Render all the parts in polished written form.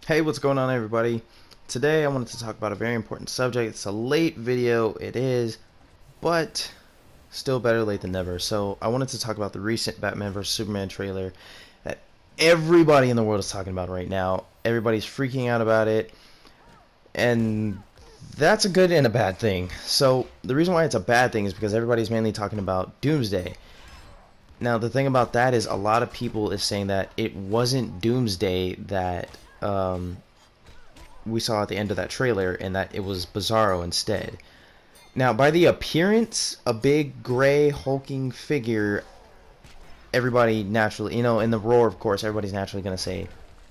Hey, what's going on, everybody? Today I wanted to talk about a very important subject. It's a late video, it is, but still better late than never. So I wanted to talk about the recent Batman vs Superman trailer that everybody in the world is talking about right now. Everybody's freaking out about it, and that's a good and a bad thing. So the reason why it's a bad thing is because everybody's mainly talking about Doomsday. Now the thing about that is a lot of people is saying that it wasn't Doomsday that we saw at the end of that trailer, and that it was Bizarro instead. Now, by the appearance, a big gray hulking figure, everybody naturally, in the roar, of course, everybody's naturally going to say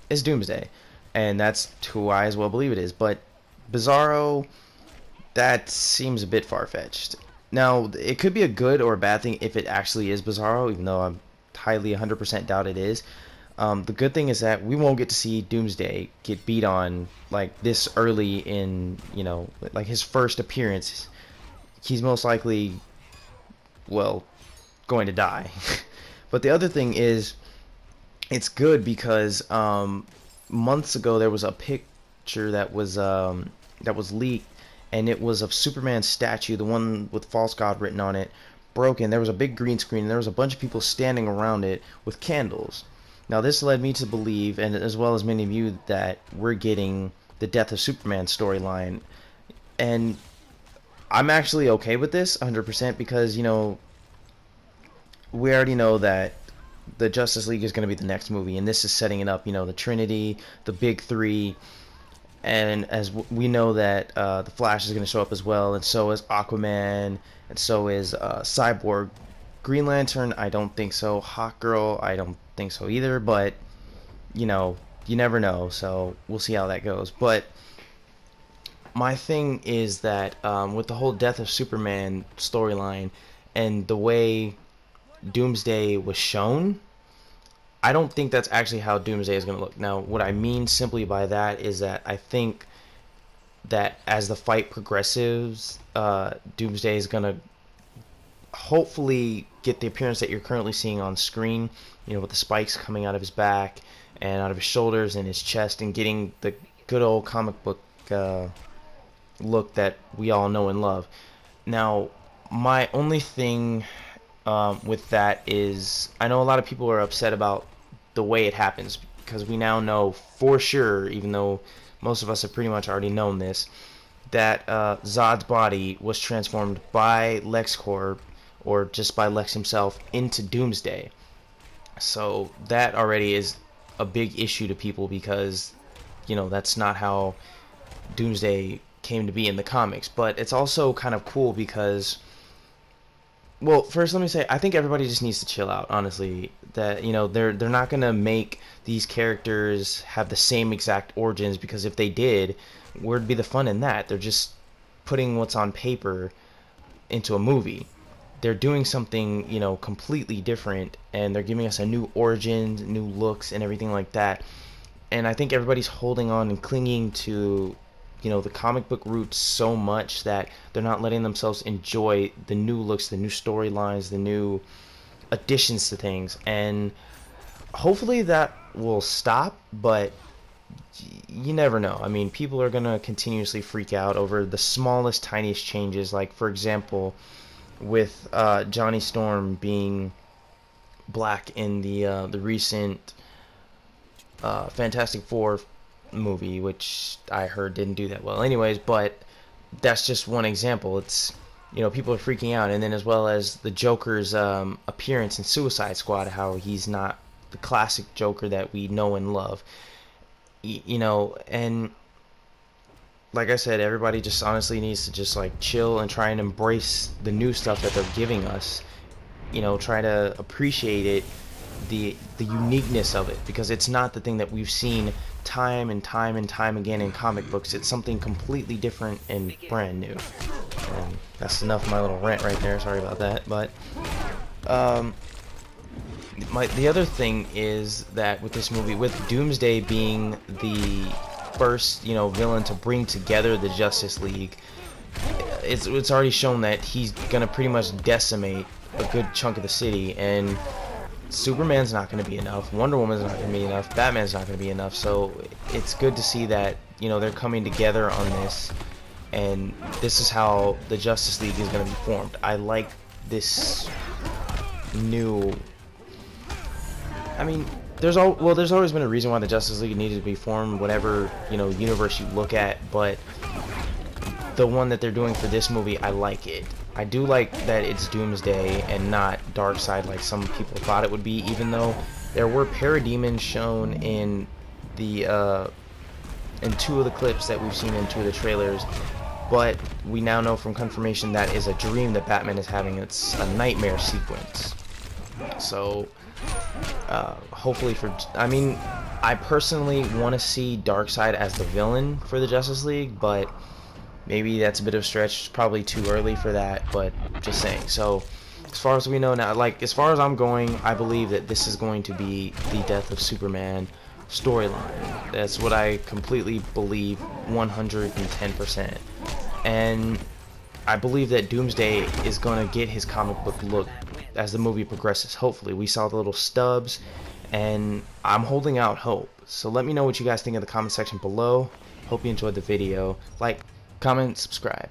it's Doomsday, and that's who I as well believe it is. But Bizarro, that seems a bit far-fetched. Now, it could be a good or a bad thing if it actually is Bizarro, even though I'm highly 100% doubt it is. The good thing is that we won't get to see Doomsday get beat on like this early in, like his first appearance. He's most likely, well, going to die. But the other thing is, it's good because months ago there was a picture that was leaked, and it was of Superman's statue, the one with False God written on it, broken. There was a big green screen, and there was a bunch of people standing around it with candles. Now this led me to believe, and as well as many of you, that we're getting the Death of Superman storyline. And I'm actually okay with this 100% because, we already know that the Justice League is going to be the next movie, and this is setting it up, the Trinity, the Big Three, and as we know that the Flash is going to show up as well, and so is Aquaman, and so is Cyborg. Green Lantern, I don't think so. Hawkgirl, I don't think so either, but you never know, so we'll see how that goes. But my thing is that with the whole Death of Superman storyline and the way Doomsday was shown, I don't think that's actually how Doomsday is going to look. Now, what I mean simply by that is that I think that as the fight progresses, Doomsday is going to hopefully get the appearance that you're currently seeing on screen, with the spikes coming out of his back and out of his shoulders and his chest, and getting the good old comic book look that we all know and love. Now, my only thing with that is, I know a lot of people are upset about the way it happens, because we now know for sure, even though most of us have pretty much already known this, that Zod's body was transformed by LexCorp, or just by Lex himself, into Doomsday. So that already is a big issue to people, because that's not how Doomsday came to be in the comics. But it's also kind of cool because, well, first let me say, I think everybody just needs to chill out, honestly. That they're not gonna make these characters have the same exact origins, because if they did, where'd be the fun in that? They're just putting what's on paper into a movie. They're doing something, completely different, and they're giving us a new origin, new looks, and everything like that. And I think everybody's holding on and clinging to, the comic book roots so much that they're not letting themselves enjoy the new looks, the new storylines, the new additions to things. And hopefully that will stop, but you never know. I mean, people are going to continuously freak out over the smallest, tiniest changes. Like, for example, with Johnny Storm being black in the recent Fantastic Four movie, which I heard didn't do that well anyways, but that's just one example. It's, people are freaking out. And then as well as the Joker's appearance in Suicide Squad, how he's not the classic Joker that we know and love. And like I said, everybody just honestly needs to just like chill and try and embrace the new stuff that they're giving us. Try to appreciate it, the uniqueness of it, because it's not the thing that we've seen time and time and time again in comic books. It's something completely different and brand new. And that's enough of my little rant right there. Sorry about that. But the other thing is that with this movie, with Doomsday being the first villain to bring together the Justice League, it's already shown that he's gonna pretty much decimate a good chunk of the city. And Superman's not going to be enough, Wonder Woman's not going to be enough, Batman's not going to be enough. So it's good to see that, you know, they're coming together on this, and this is how the Justice League is going to be formed. I like this new, I mean, there's always been a reason why the Justice League needed to be formed, whatever, you know, universe you look at, but the one that they're doing for this movie, I like it. I do like that it's Doomsday and not Darkseid like some people thought it would be, even though there were parademons shown in the in 2 of the clips that we've seen in 2 of the trailers, but we now know from confirmation that is a dream that Batman is having. It's a nightmare sequence. So hopefully I mean, I personally want to see Darkseid as the villain for the Justice League, but maybe that's a bit of a stretch. It's probably too early for that, but just saying. So as far as we know now, like as far as I'm going, I believe that this is going to be the Death of Superman storyline. That's what I completely believe, 110%. And I believe that Doomsday is going to get his comic book look as the movie progresses. Hopefully. We saw the little stubs, and I'm holding out hope. So let me know what you guys think in the comment section below. Hope you enjoyed the video. Like, comment, subscribe.